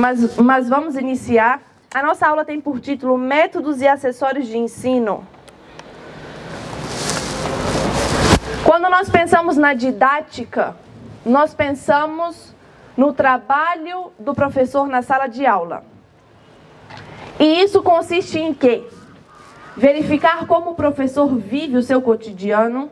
mas vamos iniciar. A nossa aula tem por título Métodos e Acessórios de Ensino. Quando nós pensamos na didática, nós pensamos no trabalho do professor na sala de aula. E isso consiste em quê? Verificar como o professor vive o seu cotidiano,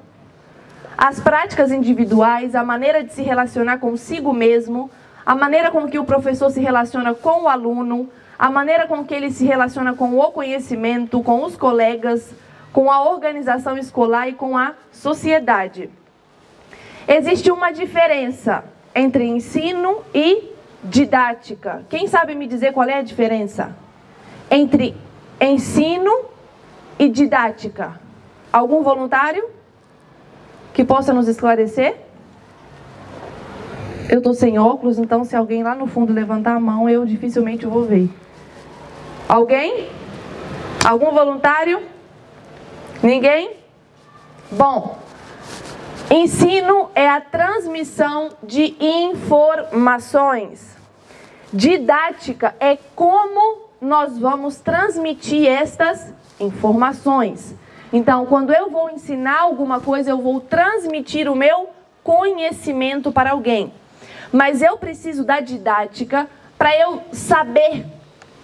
as práticas individuais, a maneira de se relacionar consigo mesmo, a maneira com que o professor se relaciona com o aluno, a maneira com que ele se relaciona com o conhecimento, com os colegas, com a organização escolar e com a sociedade. Existe uma diferença entre ensino e didática. Quem sabe me dizer qual é a diferença entre ensino e didática? Algum voluntário que possa nos esclarecer? Eu estou sem óculos, então se alguém lá no fundo levantar a mão, eu dificilmente vou ver. Alguém? Algum voluntário? Ninguém? Bom, ensino é a transmissão de informações. Didática é como nós vamos transmitir estas informações. Então, quando eu vou ensinar alguma coisa, eu vou transmitir o meu conhecimento para alguém. Mas eu preciso da didática para eu saber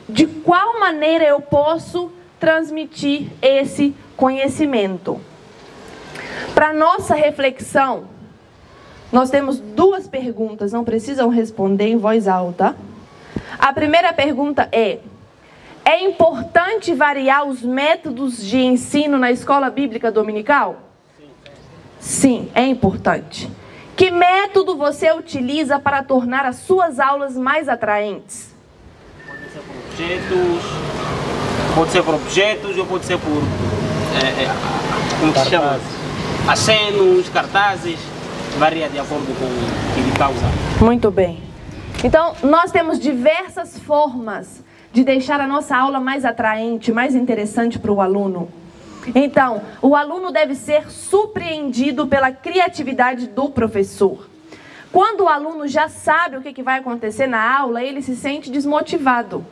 de qual maneira eu posso transmitir esse conhecimento. Para nossa reflexão, nós temos duas perguntas, não precisam responder em voz alta. A primeira pergunta é importante variar os métodos de ensino na escola bíblica dominical? Sim, é importante. Que método você utiliza para tornar as suas aulas mais atraentes? Pode ser por objetos ou pode ser por, como se chama? Acenos, cartazes, varia de acordo com o que ele causa. Muito bem. Então, nós temos diversas formas de deixar a nossa aula mais atraente, mais interessante para o aluno. Então, o aluno deve ser surpreendido pela criatividade do professor. Quando o aluno já sabe o que vai acontecer na aula, ele se sente desmotivado.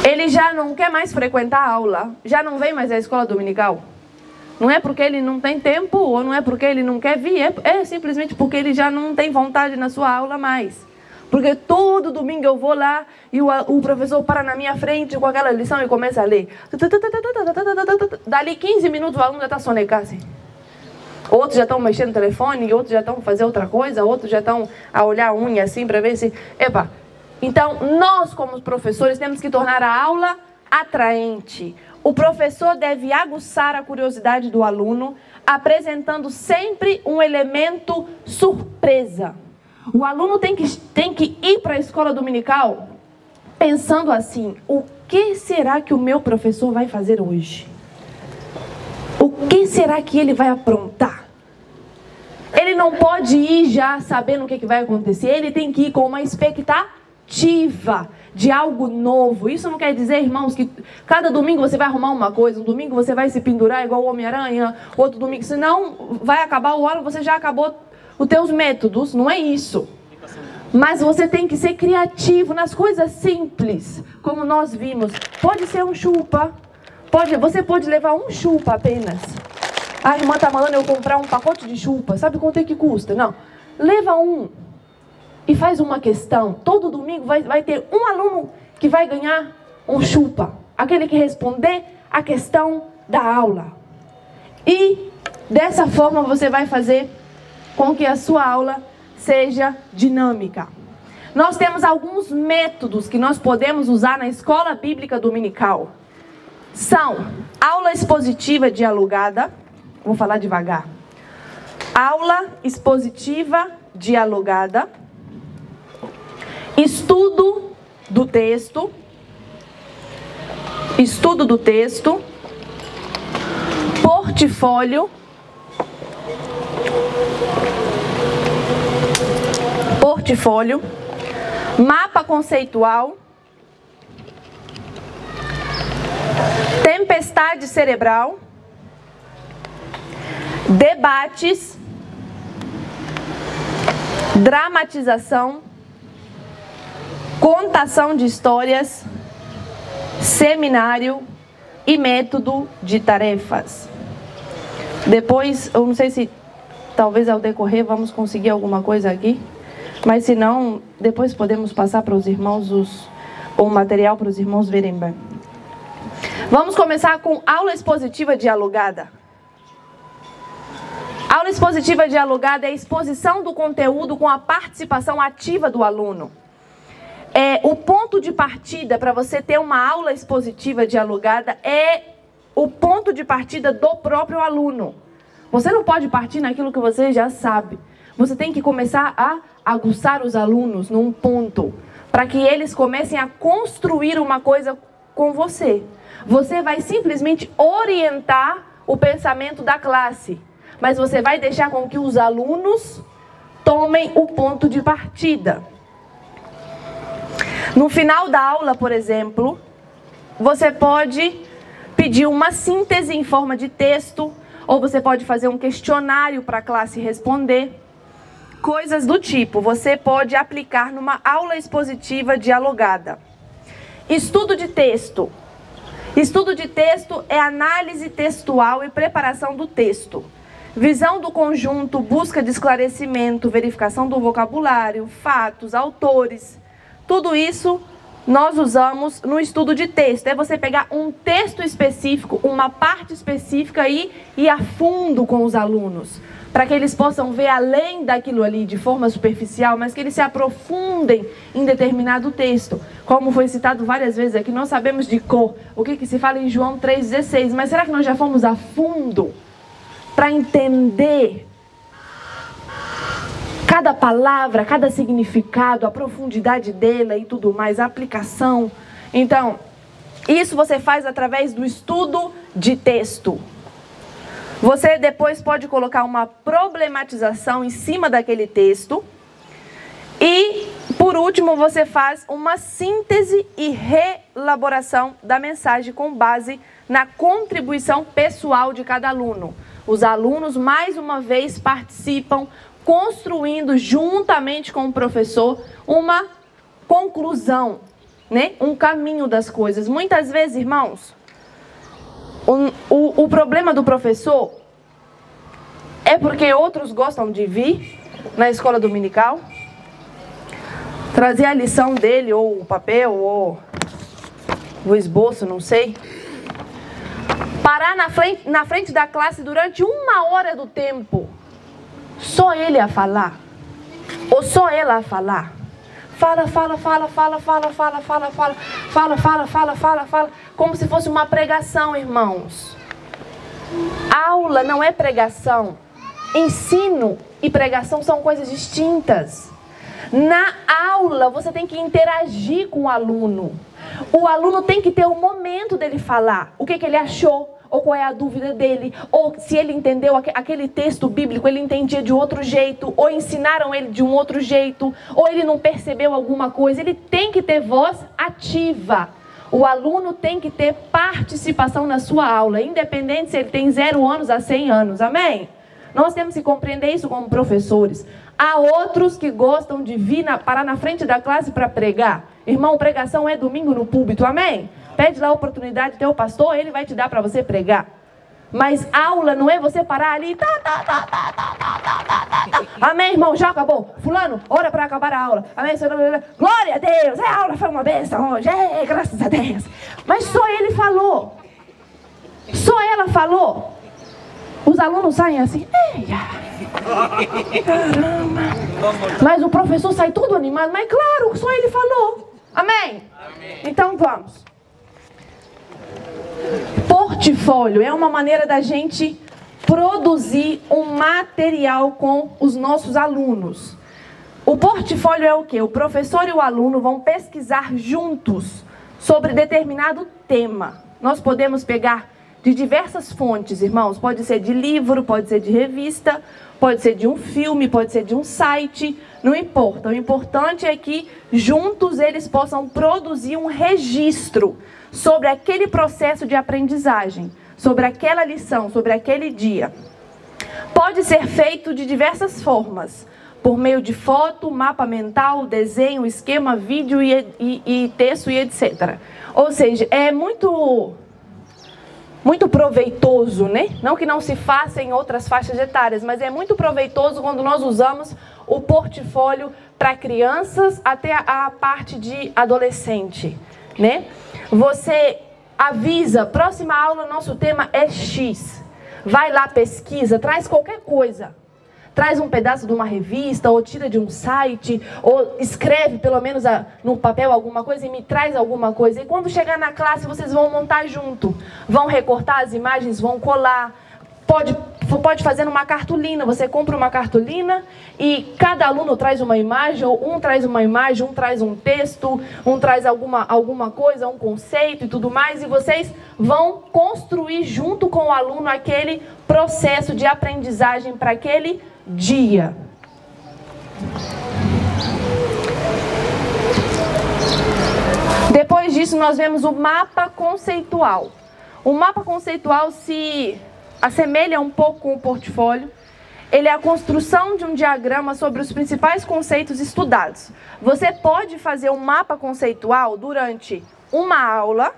Ele já não quer mais frequentar a aula, já não vem mais à escola dominical. Não é porque ele não tem tempo, ou não é porque ele não quer vir, é simplesmente porque ele já não tem vontade na sua aula mais. Porque todo domingo eu vou lá e o professor para na minha frente com aquela lição e começa a ler. Dali 15 minutos o aluno já está sonegado assim. Outros já estão mexendo no telefone, outros já estão fazendo outra coisa, outros já estão a olhar a unha assim para ver se... Epa! Então, nós como professores temos que tornar a aula atraente. O professor deve aguçar a curiosidade do aluno, apresentando sempre um elemento surpresa. O aluno tem que ir para a escola dominical pensando assim: o que será que o meu professor vai fazer hoje? O que será que ele vai aprontar? Ele não pode ir já sabendo o que vai acontecer, ele tem que ir com uma expectativa de algo novo. Isso não quer dizer, irmãos, que cada domingo você vai arrumar uma coisa, um domingo você vai se pendurar igual o Homem-Aranha, outro domingo, senão vai acabar o ano, você já acabou os teus métodos, não é isso. Mas você tem que ser criativo nas coisas simples, como nós vimos. Pode ser um chupa, você pode levar um chupa apenas. A irmã está mandando eu comprar um pacote de chupa, sabe quanto é que custa? Não, leva um e faz uma questão. Todo domingo vai ter um aluno que vai ganhar um chupa, aquele que responder a questão da aula. E dessa forma você vai fazer com que a sua aula seja dinâmica. Nós temos alguns métodos que nós podemos usar na escola bíblica dominical. São aula expositiva dialogada. Vou falar devagar. Aula expositiva dialogada. Estudo do texto. Estudo do texto. Portfólio. Portfólio, mapa conceitual, tempestade cerebral, debates, dramatização, contação de histórias, seminário e método de tarefas. Depois, eu não sei se talvez ao decorrer vamos conseguir alguma coisa aqui, mas se não, depois podemos passar para os irmãos o material para os irmãos verem bem. Vamos começar com aula expositiva dialogada. Aula expositiva dialogada é a exposição do conteúdo com a participação ativa do aluno. O ponto de partida para você ter uma aula expositiva dialogada é o ponto de partida do próprio aluno. Você não pode partir naquilo que você já sabe. Você tem que começar a aguçar os alunos num ponto, para que eles comecem a construir uma coisa com você. Você vai simplesmente orientar o pensamento da classe, mas você vai deixar com que os alunos tomem o ponto de partida. No final da aula, por exemplo, você pode pedir uma síntese em forma de texto, ou você pode fazer um questionário para a classe responder. Coisas do tipo, você pode aplicar numa aula expositiva dialogada. Estudo de texto. Estudo de texto é análise textual e preparação do texto. Visão do conjunto, busca de esclarecimento, verificação do vocabulário, fatos, autores. Tudo isso nós usamos no estudo de texto. É você pegar um texto específico, uma parte específica e ir a fundo com os alunos, para que eles possam ver além daquilo ali de forma superficial, mas que eles se aprofundem em determinado texto. Como foi citado várias vezes aqui, nós sabemos de cor o que se fala em João 3,16, mas será que nós já fomos a fundo para entender cada palavra, cada significado, a profundidade dela e tudo mais, a aplicação? Então, isso você faz através do estudo de texto. Você depois pode colocar uma problematização em cima daquele texto. E, por último, você faz uma síntese e reelaboração da mensagem com base na contribuição pessoal de cada aluno. Os alunos, mais uma vez, participam, construindo juntamente com o professor uma conclusão, né? Um caminho das coisas. Muitas vezes, irmãos, o problema do professor é porque outros gostam de vir na escola dominical, trazer a lição dele, ou o papel, ou o esboço, não sei, parar na frente da classe durante 1 hora do tempo, só ele a falar, ou só ela a falar. Fala, como se fosse uma pregação, irmãos. Aula não é pregação. Ensino e pregação são coisas distintas. Na aula, você tem que interagir com o aluno. O aluno tem que ter o momento dele falar o que ele achou, ou qual é a dúvida dele, ou se ele entendeu aquele texto bíblico, ele entendia de outro jeito, ou ensinaram ele de um outro jeito, ou ele não percebeu alguma coisa. Ele tem que ter voz ativa. O aluno tem que ter participação na sua aula, independente se ele tem 0 anos a 100 anos. Amém? Nós temos que compreender isso como professores. Há outros que gostam de vir parar na frente da classe para pregar. Irmão, pregação é domingo no púlpito, amém? Pede lá a oportunidade do teu pastor, ele vai te dar para você pregar. Mas aula não é você parar ali. Amém, irmão? Já acabou. Fulano, ora para acabar a aula. Amém? Glória a Deus. A aula foi uma bênção hoje. Graças a Deus. Mas só ele falou. Só ela falou. Os alunos saem assim. Caramba. Mas o professor sai todo animado. Mas claro, só ele falou. Amém? Amém. Então vamos. Portfólio é uma maneira da gente produzir um material com os nossos alunos. O portfólio é o quê? O professor e o aluno vão pesquisar juntos sobre determinado tema. Nós podemos pegar de diversas fontes, irmãos. Pode ser de livro, pode ser de revista, pode ser de um filme, pode ser de um site. Não importa. O importante é que juntos eles possam produzir um registro sobre aquele processo de aprendizagem, sobre aquela lição, sobre aquele dia. Pode ser feito de diversas formas. por meio de foto, mapa mental, desenho, esquema, vídeo e texto e etc. Ou seja, é muito proveitoso, né? Não que não se faça em outras faixas etárias, mas é muito proveitoso quando nós usamos o portfólio para crianças até a parte de adolescente, né? Você avisa, próxima aula, nosso tema é X. Vai lá, pesquisa, traz qualquer coisa. Traz um pedaço de uma revista, ou tira de um site, ou escreve pelo menos no papel alguma coisa e me traz alguma coisa. E quando chegar na classe, vocês vão montar junto. Vão recortar as imagens, vão colar. Pode fazer numa cartolina. Você compra uma cartolina e cada aluno traz uma imagem, ou um traz uma imagem, um traz um texto, um traz alguma coisa, um conceito e tudo mais. E vocês vão construir junto com o aluno aquele processo de aprendizagem para aquele dia. Depois disso, nós vemos o mapa conceitual. O mapa conceitual se assemelha um pouco com o portfólio. Ele é a construção de um diagrama sobre os principais conceitos estudados. Você pode fazer um mapa conceitual durante uma aula,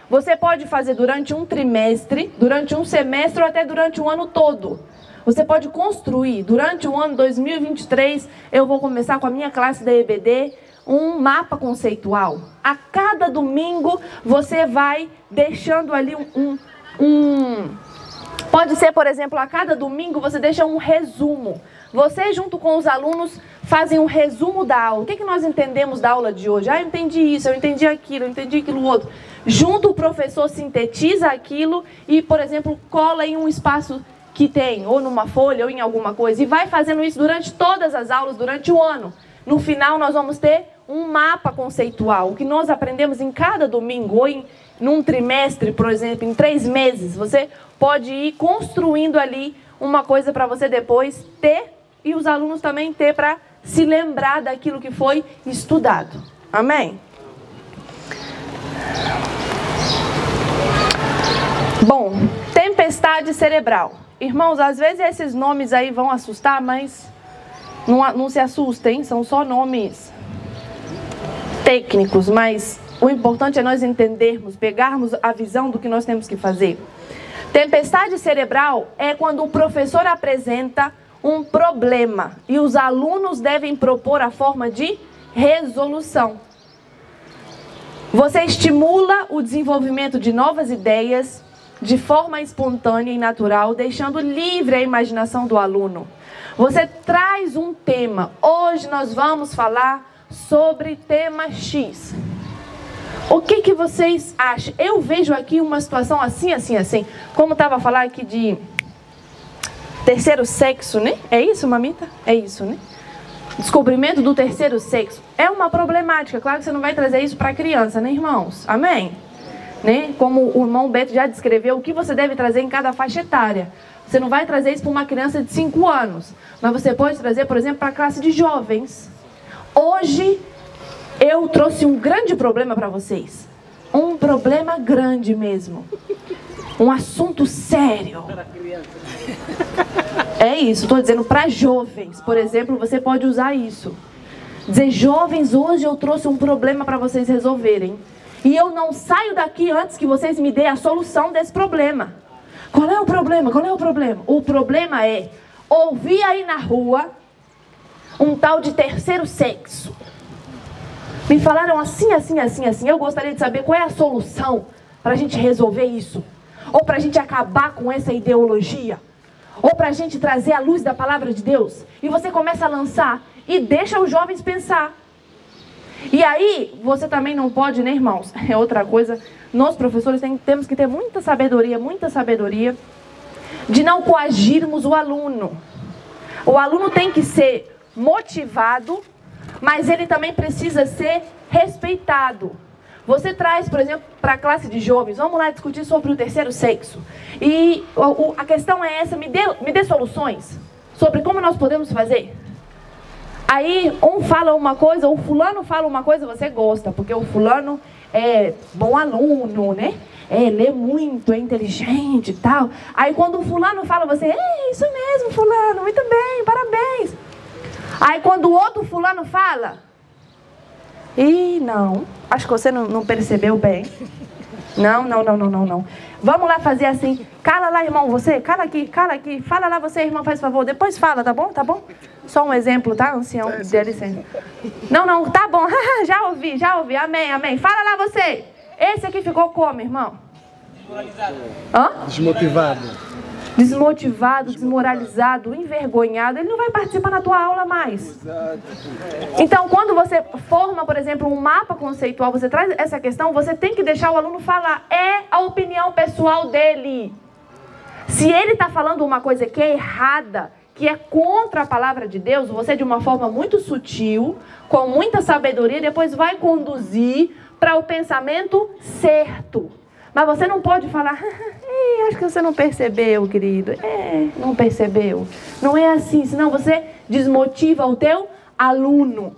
você pode fazer durante um trimestre, durante um semestre ou até durante um ano todo. Você pode construir, durante o ano 2023, eu vou começar com a minha classe da EBD, um mapa conceitual. A cada domingo, você vai deixando ali Pode ser, por exemplo, a cada domingo você deixa um resumo. Você, junto com os alunos, fazem um resumo da aula. O que nós entendemos da aula de hoje? Eu entendi isso, eu entendi aquilo, eu entendi aquilo outro. Junto, o professor sintetiza aquilo e, por exemplo, cola em um espaço que tem, ou numa folha, ou em alguma coisa. E vai fazendo isso durante todas as aulas, durante o ano. No final, nós vamos ter um mapa conceitual. O que nós aprendemos em cada domingo, ou num trimestre, por exemplo, em 3 meses. Você pode ir construindo ali uma coisa para você depois ter, e os alunos também ter para se lembrar daquilo que foi estudado. Amém? Bom, tempestade cerebral. Irmãos, às vezes esses nomes aí vão assustar, mas não se assustem, são só nomes técnicos, mas o importante é nós entendermos, pegarmos a visão do que nós temos que fazer. Tempestade cerebral é quando o professor apresenta um problema e os alunos devem propor a forma de resolução. Você estimula o desenvolvimento de novas ideias de forma espontânea e natural, deixando livre a imaginação do aluno. Você traz um tema. Hoje nós vamos falar sobre tema X. O que vocês acham? Eu vejo aqui uma situação assim, assim, assim. Como estava a falar aqui de terceiro sexo, né? É isso, mamita? É isso, né? Descobrimento do terceiro sexo. É uma problemática. Claro que você não vai trazer isso para a criança, né, irmãos? Amém? Né? Como o irmão Beto já descreveu, o que você deve trazer em cada faixa etária. Você não vai trazer isso para uma criança de 5 anos. Mas você pode trazer, por exemplo, para a classe de jovens. Hoje, eu trouxe um grande problema para vocês. Um problema grande mesmo. Um assunto sério. É isso, estou dizendo para jovens. Por exemplo, você pode usar isso. Dizer, jovens, hoje eu trouxe um problema para vocês resolverem. E eu não saio daqui antes que vocês me deem a solução desse problema. Qual é o problema? Qual é o problema? O problema é ouvir aí na rua um tal de terceiro sexo. Me falaram assim, assim, assim, assim. Eu gostaria de saber qual é a solução para a gente resolver isso. Ou para a gente acabar com essa ideologia. Ou para a gente trazer a luz da palavra de Deus. E você começa a lançar e deixa os jovens pensar. E aí, você também não pode, né, irmãos? É outra coisa. Nós, professores, temos que ter muita sabedoria de não coagirmos o aluno. O aluno tem que ser motivado, mas ele também precisa ser respeitado. Você traz, por exemplo, para a classe de jovens, vamos lá discutir sobre o terceiro sexo. E a questão é essa, me dê soluções sobre como nós podemos fazer. Aí um fala uma coisa, o fulano fala uma coisa, você gosta, porque o fulano é bom aluno, né? Lê muito, é inteligente e tal. Aí quando o fulano fala, você, isso mesmo, fulano, muito bem, parabéns. Aí quando o outro fulano fala, não, acho que você não percebeu bem. Não. Vamos lá fazer assim. Cala lá, irmão, você. Cala aqui. Fala lá você, irmão, faz favor. Depois fala, tá bom? Só um exemplo, tá, ancião? Dê licença. Não, tá bom. Já ouvi. Amém. Fala lá você. Esse aqui ficou como, irmão? Desmotivado, desmoralizado, envergonhado. Ele não vai participar na tua aula mais. Então, quando você forma, por exemplo, um mapa conceitual, você traz essa questão, você tem que deixar o aluno falar. É a opinião pessoal dele. Se ele está falando uma coisa que é errada, que é contra a palavra de Deus, você, de uma forma muito sutil, com muita sabedoria, depois vai conduzir para o pensamento certo. Mas você não pode falar, acho que você não percebeu, querido. Não percebeu. Não é assim, senão você desmotiva o teu aluno.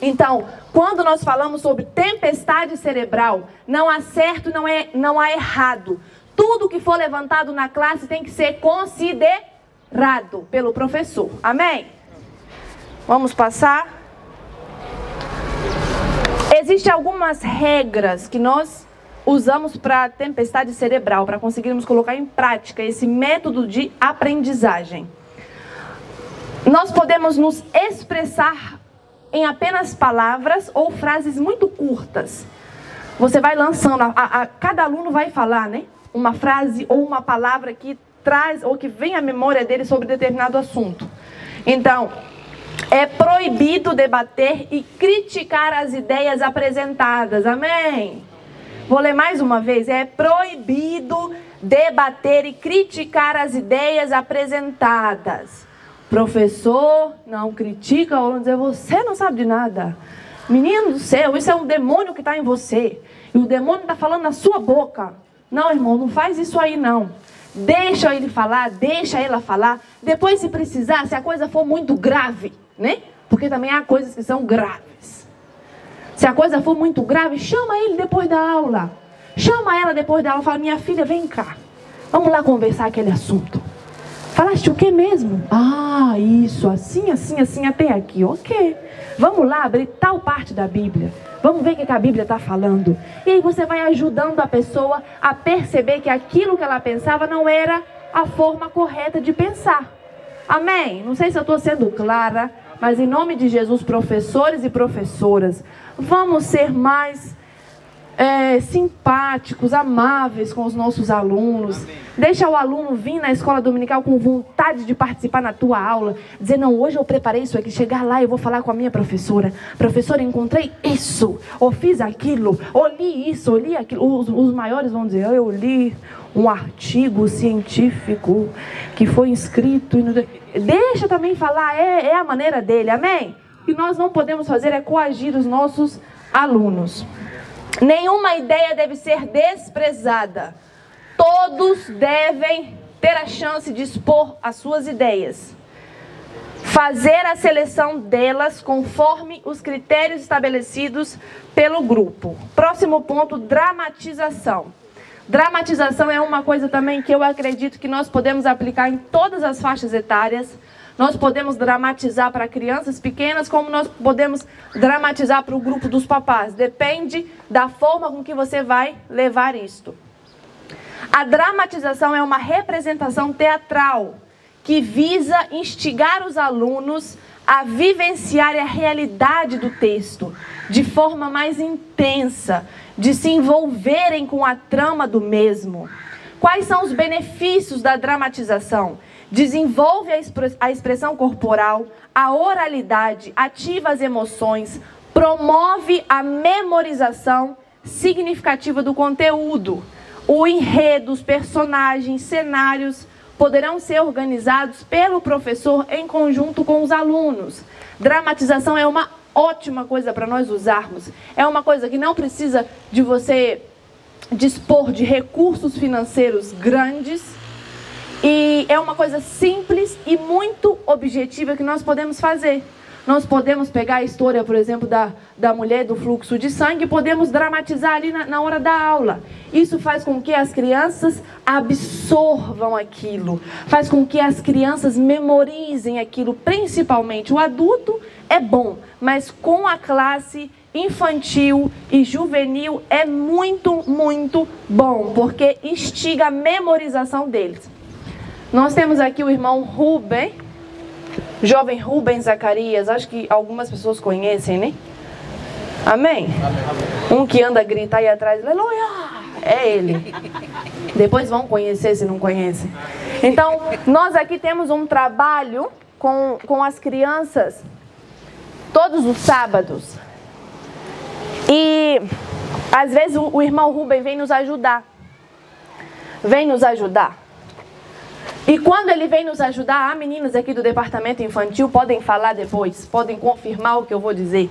Então, quando nós falamos sobre tempestade cerebral, não há certo, não há errado. Tudo que for levantado na classe tem que ser considerado pelo professor. Amém? Vamos passar. Existem algumas regras que nós usamos para tempestade cerebral, para conseguirmos colocar em prática esse método de aprendizagem. Nós podemos nos expressar em apenas palavras ou frases muito curtas. Você vai lançando, cada aluno vai falar, né? Uma frase ou uma palavra que traz ou que vem à memória dele sobre determinado assunto. Então, é proibido debater e criticar as ideias apresentadas. Amém? Vou ler mais uma vez. É proibido debater e criticar as ideias apresentadas. Professor não critica o aluno, dizer, você não sabe de nada. Menino do céu, isso é um demônio que está em você. E o demônio está falando na sua boca. Não, irmão, não faz isso aí não. Deixa ele falar, deixa ela falar. Depois, se precisar, se a coisa for muito grave, né? Porque também há coisas que são graves. Se a coisa for muito grave, chama ele depois da aula. Chama ela depois da aula. Fala, minha filha, vem cá. Vamos lá conversar aquele assunto. Falaste o que mesmo? Isso, assim, até aqui. Ok. Vamos lá abrir tal parte da Bíblia. Vamos ver o que a Bíblia está falando. E aí você vai ajudando a pessoa a perceber que aquilo que ela pensava não era a forma correta de pensar. Amém? Não sei se eu estou sendo clara, mas em nome de Jesus, professores e professoras, vamos ser mais simpáticos, amáveis com os nossos alunos. Amém. Deixa o aluno vir na escola dominical com vontade de participar na tua aula. Dizer, não, hoje eu preparei isso aqui. Chegar lá, eu vou falar com a minha professora. Professora, encontrei isso. Ou fiz aquilo. Ou li isso, ou li aquilo. Os maiores vão dizer, eu li um artigo científico que foi escrito. Deixa também falar, é a maneira dele. Amém? O que nós não podemos fazer é coagir os nossos alunos. Nenhuma ideia deve ser desprezada. Todos devem ter a chance de expor as suas ideias. Fazer a seleção delas conforme os critérios estabelecidos pelo grupo. Próximo ponto, dramatização. Dramatização é uma coisa também que eu acredito que nós podemos aplicar em todas as faixas etárias. Nós podemos dramatizar para crianças pequenas, como nós podemos dramatizar para o grupo dos papás. Depende da forma com que você vai levar isto. A dramatização é uma representação teatral que visa instigar os alunos a vivenciar a realidade do texto de forma mais intensa, de se envolverem com a trama do mesmo. Quais são os benefícios da dramatização? Desenvolve a expressão corporal, a oralidade, ativa as emoções, promove a memorização significativa do conteúdo. O enredo, os personagens, cenários poderão ser organizados pelo professor em conjunto com os alunos. Dramatização é uma ótima coisa para nós usarmos. É uma coisa que não precisa de você dispor de recursos financeiros grandes. E é uma coisa simples e muito objetiva que nós podemos fazer. Nós podemos pegar a história, por exemplo, da mulher do fluxo de sangue e podemos dramatizar ali na hora da aula. Isso faz com que as crianças absorvam aquilo. Faz com que as crianças memorizem aquilo. Principalmente o adulto é bom, mas com a classe infantil e juvenil é muito, muito bom, porque instiga a memorização deles. Nós temos aqui o irmão Rubem, jovem Rubem Zacarias, acho que algumas pessoas conhecem, né? Amém? Um que anda a gritar aí atrás, aleluia, é ele. Depois vão conhecer se não conhecem. Então, nós aqui temos um trabalho com as crianças todos os sábados. E às vezes o irmão Rubem vem nos ajudar. Vem nos ajudar. E quando ele vem nos ajudar, meninas aqui do departamento infantil podem falar depois, podem confirmar o que eu vou dizer.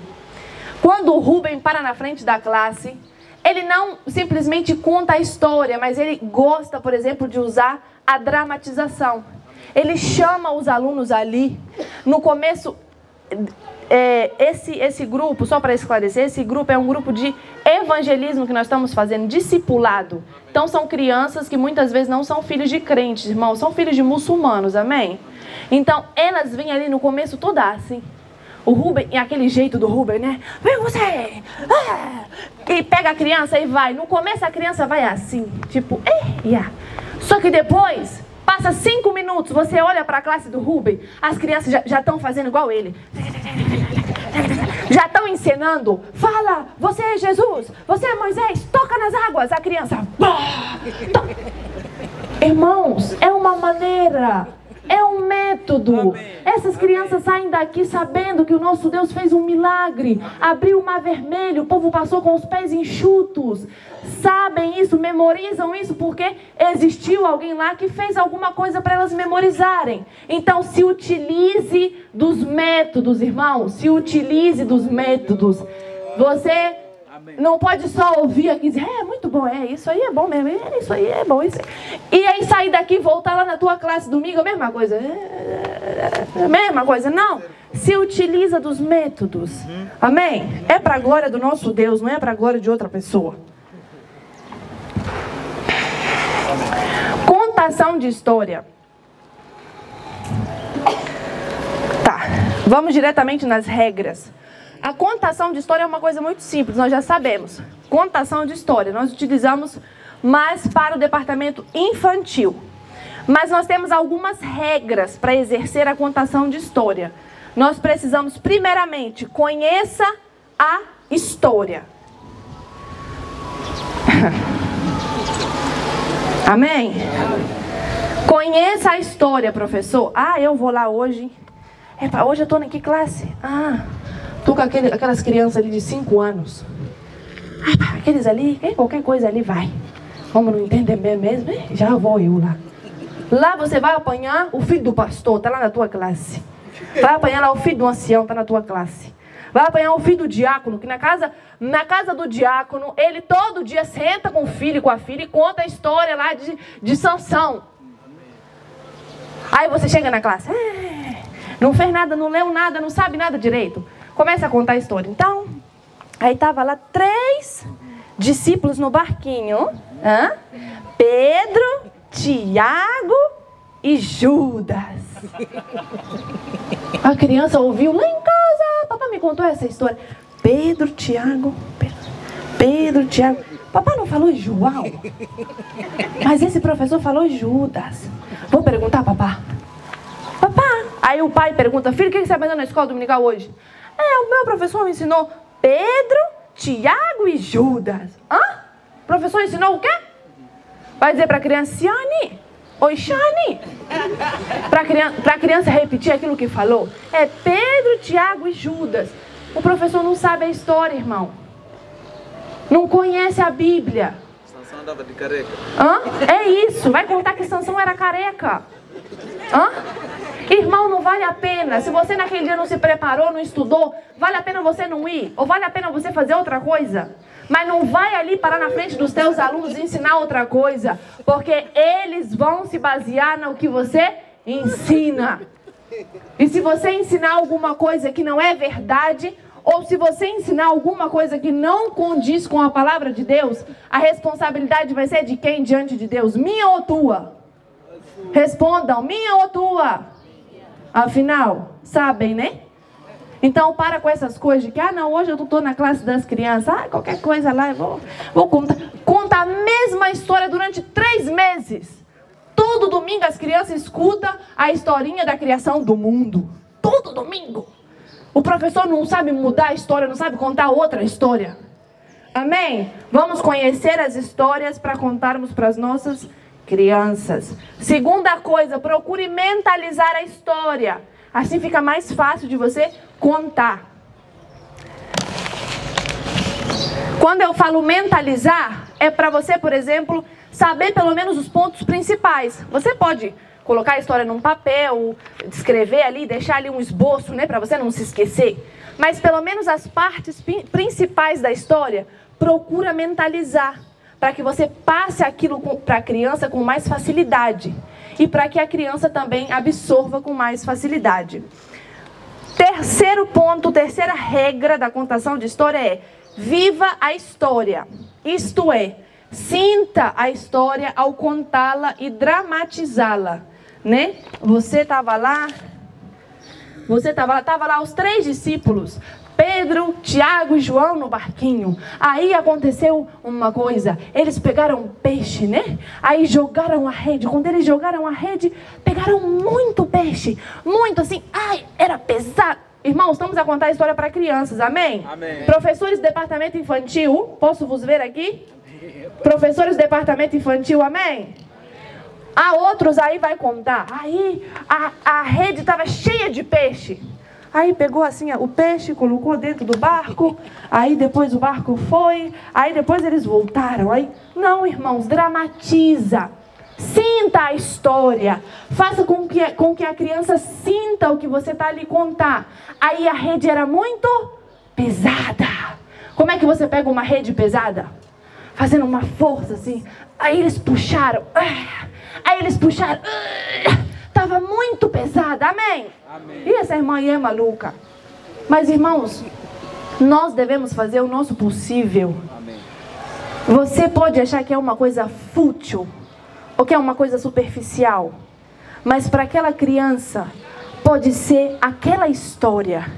Quando o Rubem para na frente da classe, ele não simplesmente conta a história, mas ele gosta, por exemplo, de usar a dramatização. Ele chama os alunos ali. No começo, esse grupo, só para esclarecer, esse grupo é um grupo de evangelismo que nós estamos fazendo, discipulado. Então são crianças que muitas vezes não são filhos de crentes, irmãos, são filhos de muçulmanos, amém? Então elas vêm ali no começo toda assim. O Rubem, é aquele jeito do Rubem, né? Vem você! E pega a criança e vai. No começo a criança vai assim, tipo, Só que depois, passa 5 minutos, você olha para a classe do Rubem, as crianças já estão fazendo igual ele. Já estão encenando. Fala, você é Jesus, você é Moisés, toca nas águas. A criança, irmãos, é uma maneira, é um método. Essas crianças saem daqui sabendo que o nosso Deus fez um milagre. Abriu o mar vermelho, o povo passou com os pés enxutos. Sabem isso, memorizam isso, porque existiu alguém lá que fez alguma coisa para elas memorizarem. Então se utilize dos métodos, irmãos. Se utilize dos métodos. Você não pode só ouvir aqui e dizer, muito bom, isso aí é bom mesmo, isso aí é bom. Isso. E aí sair daqui e voltar lá na tua classe domingo, a mesma coisa. Mesma coisa, não. Se utiliza dos métodos. Amém? É para a glória do nosso Deus, não é para a glória de outra pessoa. Contação de história. Tá, vamos diretamente nas regras. A contação de história é uma coisa muito simples, nós já sabemos. Contação de história, nós utilizamos mais para o departamento infantil. Mas nós temos algumas regras para exercer a contação de história. Nós precisamos, primeiramente, conheça a história. Amém? Conheça a história, professor. Eu vou lá hoje. Hoje eu estou em que classe? Estou com aquelas crianças ali de 5 anos. Aqueles ali, qualquer coisa ali vai. Como não entender bem mesmo, já vou eu lá. Lá você vai apanhar o filho do pastor, está lá na tua classe. Vai apanhar lá o filho do ancião, está na tua classe. Vai apanhar o filho do diácono, que na casa do diácono, ele todo dia senta com o filho e com a filha e conta a história lá de Sansão. Aí você chega na classe, não fez nada, não leu nada, não sabe nada direito. Começa a contar a história. Então, aí estava lá 3 discípulos no barquinho. Pedro, Tiago e Judas. A criança ouviu lá em casa. Papai me contou essa história. Pedro, Tiago. Papai não falou João? Mas esse professor falou Judas. Vou perguntar, papá. Aí o pai pergunta, filho, o que você está aprendendo na escola dominical hoje? O meu professor me ensinou Pedro, Tiago e Judas. O professor ensinou o quê? Vai dizer para a criança, Ciane, oi, Shane. Para a criança repetir aquilo que falou. É Pedro, Tiago e Judas. O professor não sabe a história, irmão. Não conhece a Bíblia. Sansão andava de careca. É isso. Vai contar que Sansão era careca. Irmão, não vale a pena. Se você naquele dia não se preparou, não estudou, vale a pena você não ir? Ou vale a pena você fazer outra coisa? Mas não vai ali parar na frente dos teus alunos e ensinar outra coisa. Porque eles vão se basear no que você ensina. E se você ensinar alguma coisa que não é verdade, ou se você ensinar alguma coisa que não condiz com a palavra de Deus, a responsabilidade vai ser de quem diante de Deus? Minha ou tua? Respondam, minha ou tua? Afinal, sabem, né? Então, para com essas coisas de que, não, hoje eu não estou na classe das crianças, qualquer coisa lá, eu vou contar. Conta a mesma história durante 3 meses. Todo domingo as crianças escutam a historinha da criação do mundo. Todo domingo. O professor não sabe mudar a história, não sabe contar outra história. Amém? Vamos conhecer as histórias para contarmos para as nossas crianças. Segunda coisa, procure mentalizar a história. Assim fica mais fácil de você contar. Quando eu falo mentalizar, é para você, por exemplo, saber pelo menos os pontos principais. Você pode colocar a história num papel, escrever ali, deixar ali um esboço, né, para você não se esquecer. Mas pelo menos as partes principais da história, procura mentalizar, para que você passe aquilo para a criança com mais facilidade. E para que a criança também absorva com mais facilidade. Terceiro ponto, terceira regra da contação de história é: viva a história. Isto é, sinta a história ao contá-la e dramatizá-la, né? Você estava lá os 3 discípulos, Pedro, Tiago e João no barquinho. Aí aconteceu uma coisa, eles pegaram peixe, né? Aí jogaram a rede. Quando eles jogaram a rede, pegaram muito peixe. Muito assim, era pesado. Irmãos, estamos a contar a história para crianças, amém? Amém. Professores do departamento infantil, posso vos ver aqui? Professores do departamento infantil, amém? Há outros aí vai contar. Aí a rede estava cheia de peixe. Aí pegou assim o peixe, colocou dentro do barco. Aí depois o barco foi. Aí depois eles voltaram. Aí, não, irmãos, dramatiza. Sinta a história. Faça com que a criança sinta o que você está ali contar. Aí a rede era muito pesada. Como é que você pega uma rede pesada? Fazendo uma força assim. Aí eles puxaram. Estava muito pesada, amém? Amém? E essa irmã aí é maluca. Mas, irmãos, nós devemos fazer o nosso possível. Amém. Você pode achar que é uma coisa fútil, ou que é uma coisa superficial. Mas para aquela criança, pode ser aquela história,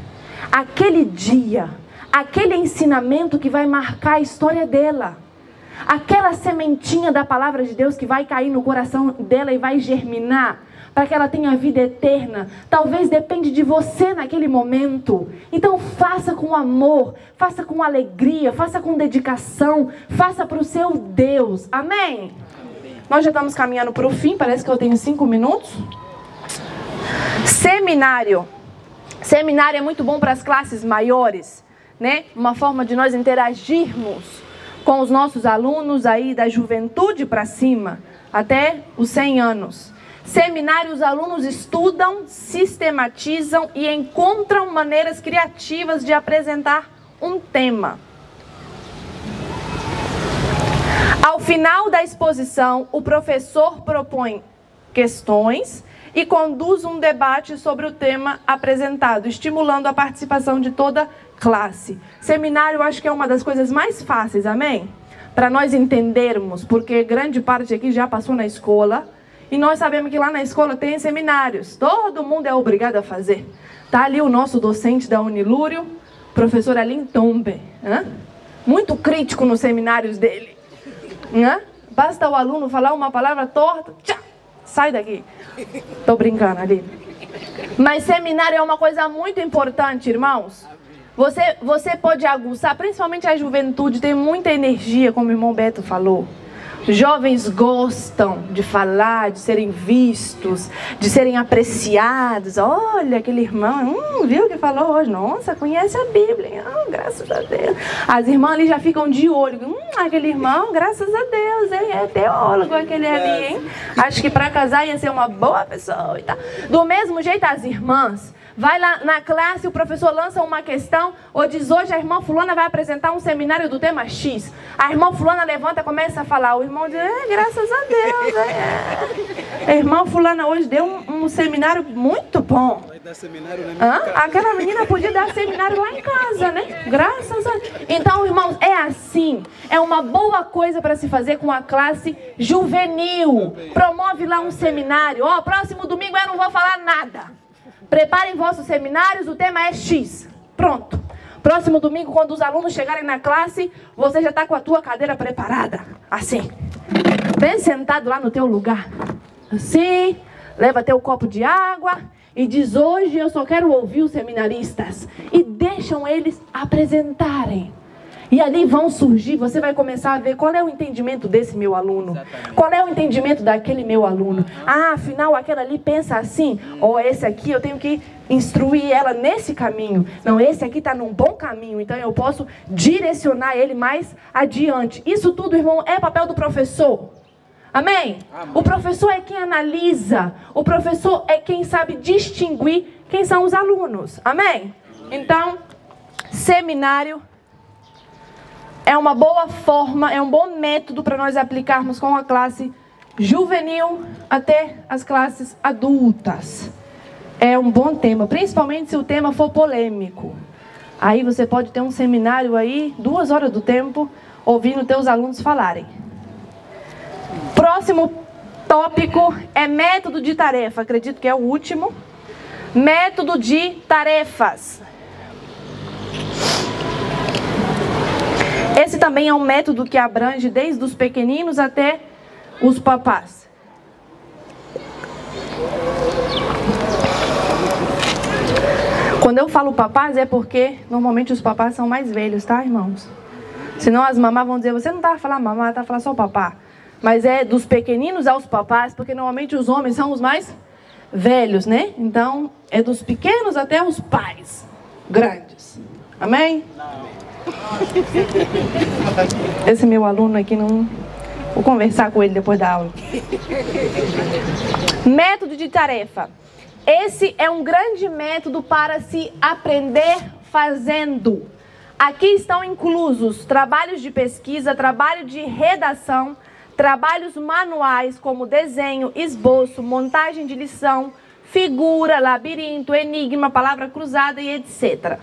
aquele dia, aquele ensinamento que vai marcar a história dela. Aquela sementinha da palavra de Deus que vai cair no coração dela e vai germinar, para que ela tenha vida eterna. Talvez depende de você naquele momento. Então faça com amor, faça com alegria, faça com dedicação, faça para o seu Deus. Amém? Nós já estamos caminhando para o fim, parece que eu tenho 5 minutos. Seminário. Seminário é muito bom para as classes maiores, né? Uma forma de nós interagirmos com os nossos alunos aí da juventude para cima, até os 100 anos. Seminário, os alunos estudam, sistematizam e encontram maneiras criativas de apresentar um tema. Ao final da exposição, o professor propõe questões e conduz um debate sobre o tema apresentado, estimulando a participação de toda a classe. Seminário, eu acho que é uma das coisas mais fáceis, amém? Para nós entendermos, porque grande parte aqui já passou na escola. E nós sabemos que lá na escola tem seminários. Todo mundo é obrigado a fazer. Está ali o nosso docente da Unilúrio, professor Alim Tombe. Muito crítico nos seminários dele. Basta o aluno falar uma palavra torta, sai daqui. Estou brincando ali. Mas seminário é uma coisa muito importante, irmãos. Você pode aguçar, principalmente a juventude, tem muita energia, como o irmão Beto falou. Jovens gostam de falar, de serem vistos, de serem apreciados. Olha, aquele irmão, viu o que falou hoje? Nossa, conhece a Bíblia. Graças a Deus. As irmãs ali já ficam de olho. Aquele irmão, graças a Deus, hein? É teólogo aquele ali, hein? Acho que para casar ia ser uma boa pessoa e tal. Do mesmo jeito, as irmãs. Vai lá na classe, o professor lança uma questão, ou diz, hoje a irmã fulana vai apresentar um seminário do tema X. A irmã fulana levanta e começa a falar. O irmão diz, graças a Deus. A irmã fulana hoje deu um seminário muito bom. Vai dar seminário na minha casa. Aquela menina podia dar seminário lá em casa, né? Graças a Deus. Então, irmãos, é assim. É uma boa coisa para se fazer com a classe juvenil. Promove lá um seminário. Ó, próximo domingo eu não vou falar nada. Preparem vossos seminários, o tema é X. Pronto. Próximo domingo, quando os alunos chegarem na classe, você já está com a tua cadeira preparada. Assim. Bem sentado lá no teu lugar. Assim. Leva teu copo de água e diz: hoje eu só quero ouvir os seminaristas. E deixam eles apresentarem. E ali vão surgir, você vai começar a ver qual é o entendimento desse meu aluno. Exatamente. Qual é o entendimento daquele meu aluno. Ah, afinal, aquela ali pensa assim. Ó, esse aqui eu tenho que instruir ela nesse caminho. Não, esse aqui está num bom caminho. Então eu posso direcionar ele mais adiante. Isso tudo, irmão, é papel do professor. Amém? Amém? O professor é quem analisa. O professor é quem sabe distinguir quem são os alunos. Amém? Então, seminário é uma boa forma, é um bom método para nós aplicarmos com a classe juvenil até as classes adultas. É um bom tema, principalmente se o tema for polêmico. Aí você pode ter um seminário aí, 2 horas do tempo, ouvindo teus alunos falarem. Próximo tópico é método de tarefa. Acredito que é o último. Método de tarefas. Esse também é um método que abrange desde os pequeninos até os papás. Quando eu falo papás é porque normalmente os papás são mais velhos, tá, irmãos? Senão as mamás vão dizer: você não tá a falar mamá, tá a falar só papá. Mas é dos pequeninos aos papás, porque normalmente os homens são os mais velhos, né? Então, é dos pequenos até os pais grandes. Amém? Esse meu aluno aqui não... Vou conversar com ele depois da aula. Método de tarefa. Esse é um grande método para se aprender fazendo. Aqui estão inclusos trabalhos de pesquisa, trabalho de redação, trabalhos manuais como desenho, esboço, montagem de lição, figura, labirinto, enigma, palavra cruzada e etc.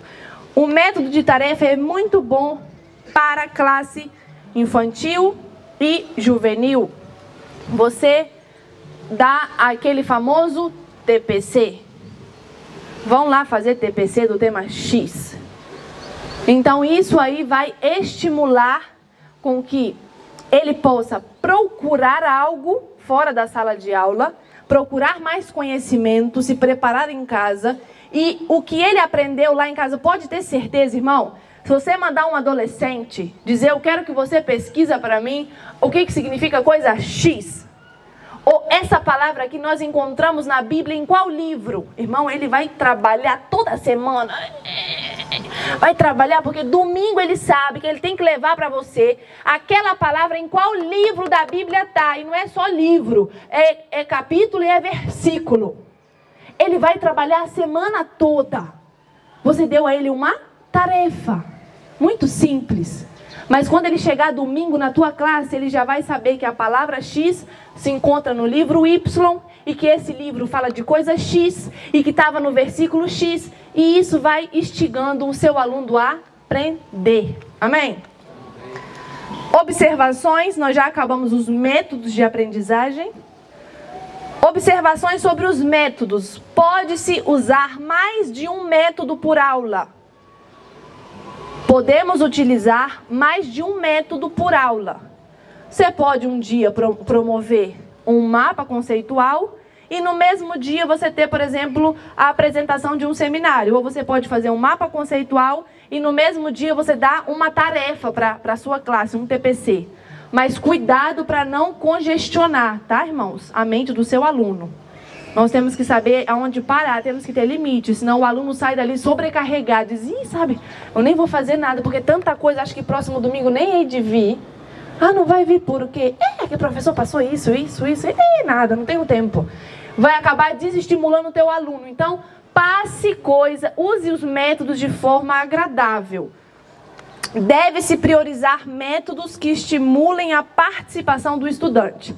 O método de tarefa é muito bom para a classe infantil e juvenil. Você dá aquele famoso TPC. Vão lá fazer TPC do tema X. Então isso aí vai estimular com que ele possa procurar algo fora da sala de aula, procurar mais conhecimento, se preparar em casa. E o que ele aprendeu lá em casa, pode ter certeza, irmão, se você mandar um adolescente dizer: eu quero que você pesquisa para mim o que significa coisa X, ou essa palavra que nós encontramos na Bíblia em qual livro? Irmão, ele vai trabalhar toda semana. Vai trabalhar porque domingo ele sabe que ele tem que levar para você aquela palavra em qual livro da Bíblia está. E não é só livro, é capítulo e é versículo. Ele vai trabalhar a semana toda. Você deu a ele uma tarefa muito simples. Mas quando ele chegar domingo na tua classe, ele já vai saber que a palavra X se encontra no livro Y e que esse livro fala de coisa X e que estava no versículo X. E isso vai instigando o seu aluno a aprender. Amém? Observações, nós já acabamos os métodos de aprendizagem. Observações sobre os métodos. Pode-se usar mais de um método por aula. Podemos utilizar mais de um método por aula. Você pode um dia promover um mapa conceitual e no mesmo dia você ter, por exemplo, a apresentação de um seminário. Ou você pode fazer um mapa conceitual e no mesmo dia você dá uma tarefa para a sua classe, um TPC. Mas cuidado para não congestionar, tá, irmãos? A mente do seu aluno. Nós temos que saber aonde parar, temos que ter limites, senão o aluno sai dali sobrecarregado. Diz: ih, sabe, eu nem vou fazer nada, porque tanta coisa, acho que próximo domingo nem hei de vir. Ah, não vai vir por quê? Que o professor passou isso. Nada, não tenho tempo. Vai acabar desestimulando o teu aluno. Então, passe coisa, use os métodos de forma agradável. Deve-se priorizar métodos que estimulem a participação do estudante.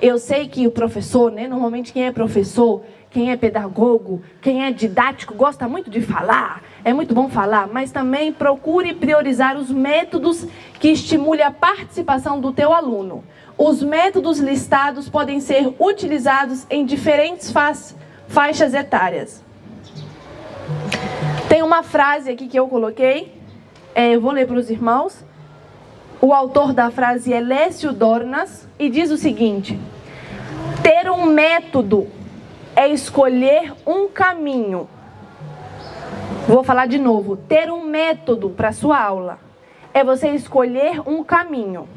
Eu sei que o professor, né, normalmente quem é professor, quem é pedagogo, quem é didático, gosta muito de falar, é muito bom falar, mas também procure priorizar os métodos que estimulem a participação do teu aluno. Os métodos listados podem ser utilizados em diferentes faixas etárias. Tem uma frase aqui que eu coloquei, eu vou ler para os irmãos. O autor da frase é Lécio Dornas e diz o seguinte: ter um método é escolher um caminho. Vou falar de novo. Ter um método para a sua aula é você escolher um caminho.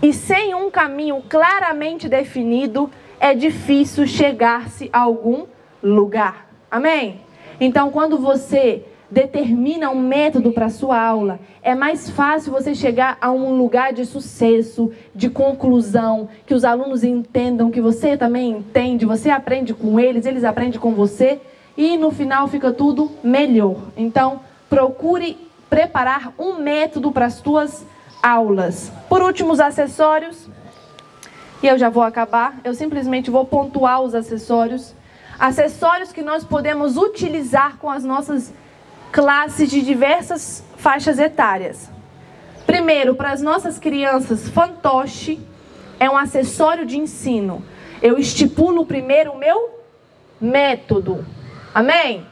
E sem um caminho claramente definido, é difícil chegar-se a algum lugar. Amém? Então, quando você determina um método para a sua aula, é mais fácil você chegar a um lugar de sucesso, de conclusão, que os alunos entendam, que você também entende, você aprende com eles, eles aprendem com você, e no final fica tudo melhor. Então, procure preparar um método para as suas aulas. Por último, os acessórios, e eu já vou acabar, eu simplesmente vou pontuar os acessórios. Acessórios que nós podemos utilizar com as nossas classes de diversas faixas etárias. Primeiro, para as nossas crianças, fantoche é um acessório de ensino. Eu estipulo primeiro o meu método. Amém?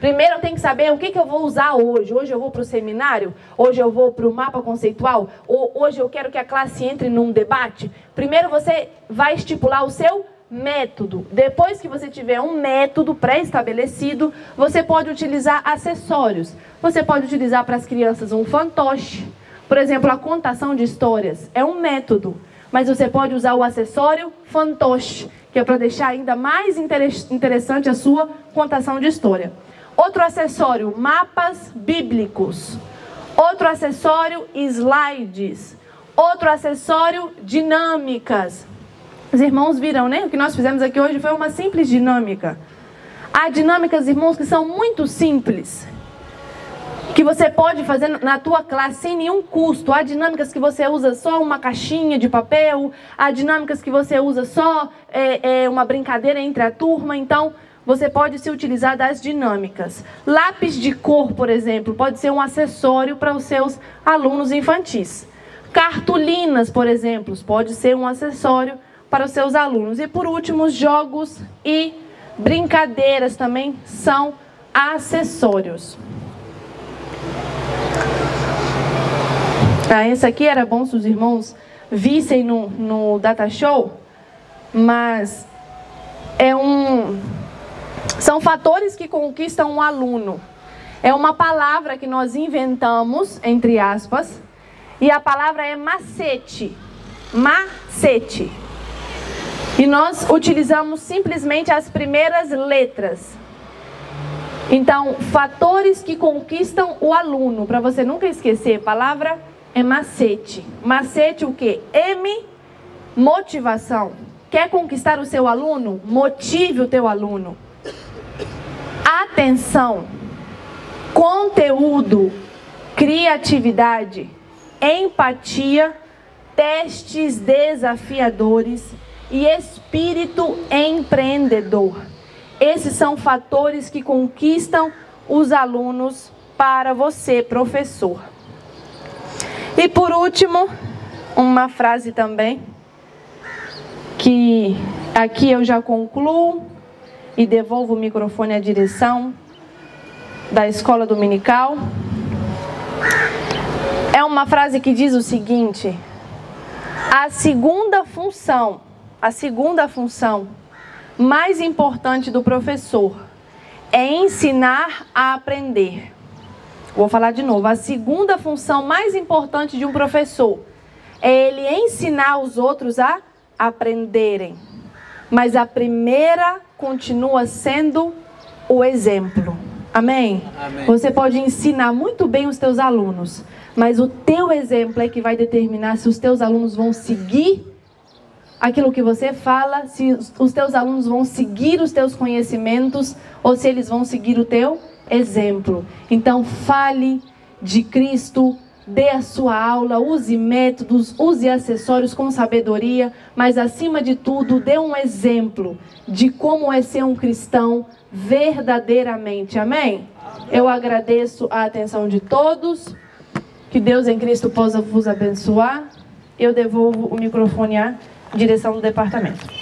Primeiro eu tenho que saber o que eu vou usar hoje. Hoje eu vou para o seminário? Hoje eu vou para o mapa conceitual? Ou hoje eu quero que a classe entre num debate? Primeiro você vai estipular o seu método. Depois que você tiver um método pré-estabelecido, você pode utilizar acessórios. Você pode utilizar para as crianças um fantoche. Por exemplo, a contação de histórias é um método, mas você pode usar o acessório fantoche, que é para deixar ainda mais interessante a sua contação de história. Outro acessório, mapas bíblicos. Outro acessório, slides. Outro acessório, dinâmicas. Os irmãos viram, né? O que nós fizemos aqui hoje foi uma simples dinâmica. Há dinâmicas, irmãos, que são muito simples, que você pode fazer na tua classe sem nenhum custo. Há dinâmicas que você usa só uma caixinha de papel. Há dinâmicas que você usa só uma brincadeira entre a turma. Então, você pode se utilizar das dinâmicas. Lápis de cor, por exemplo, pode ser um acessório para os seus alunos infantis. Cartolinas, por exemplo, pode ser um acessório para os seus alunos. E por último, jogos e brincadeiras também são acessórios. Esse aqui era bom se os irmãos vissem no Data Show, mas são fatores que conquistam um aluno. É uma palavra que nós inventamos, entre aspas, e a palavra é macete. Macete. E nós utilizamos simplesmente as primeiras letras. Então, fatores que conquistam o aluno. Para você nunca esquecer, a palavra é macete. Macete o quê? M, motivação. Quer conquistar o seu aluno? Motive o teu aluno. Atenção. Conteúdo. Criatividade. Empatia. Testes desafiadores. E espírito empreendedor. Esses são fatores que conquistam os alunos para você, professor. E por último, uma frase também, que aqui eu já concluo e devolvo o microfone à direção da escola dominical. É uma frase que diz o seguinte: a segunda função mais importante do professor é ensinar a aprender. Vou falar de novo. A segunda função mais importante de um professor é ele ensinar os outros a aprenderem. Mas a primeira continua sendo o exemplo. Amém? Amém? Você pode ensinar muito bem os teus alunos, mas o teu exemplo é que vai determinar se os teus alunos vão seguir aquilo que você fala, se os teus alunos vão seguir os teus conhecimentos ou se eles vão seguir o teu exemplo. Então, fale de Cristo, dê a sua aula, use métodos, use acessórios com sabedoria, mas acima de tudo, dê um exemplo de como é ser um cristão verdadeiramente. Amém? Eu agradeço a atenção de todos. Que Deus em Cristo possa vos abençoar. Eu devolvo o microfone à direção do departamento.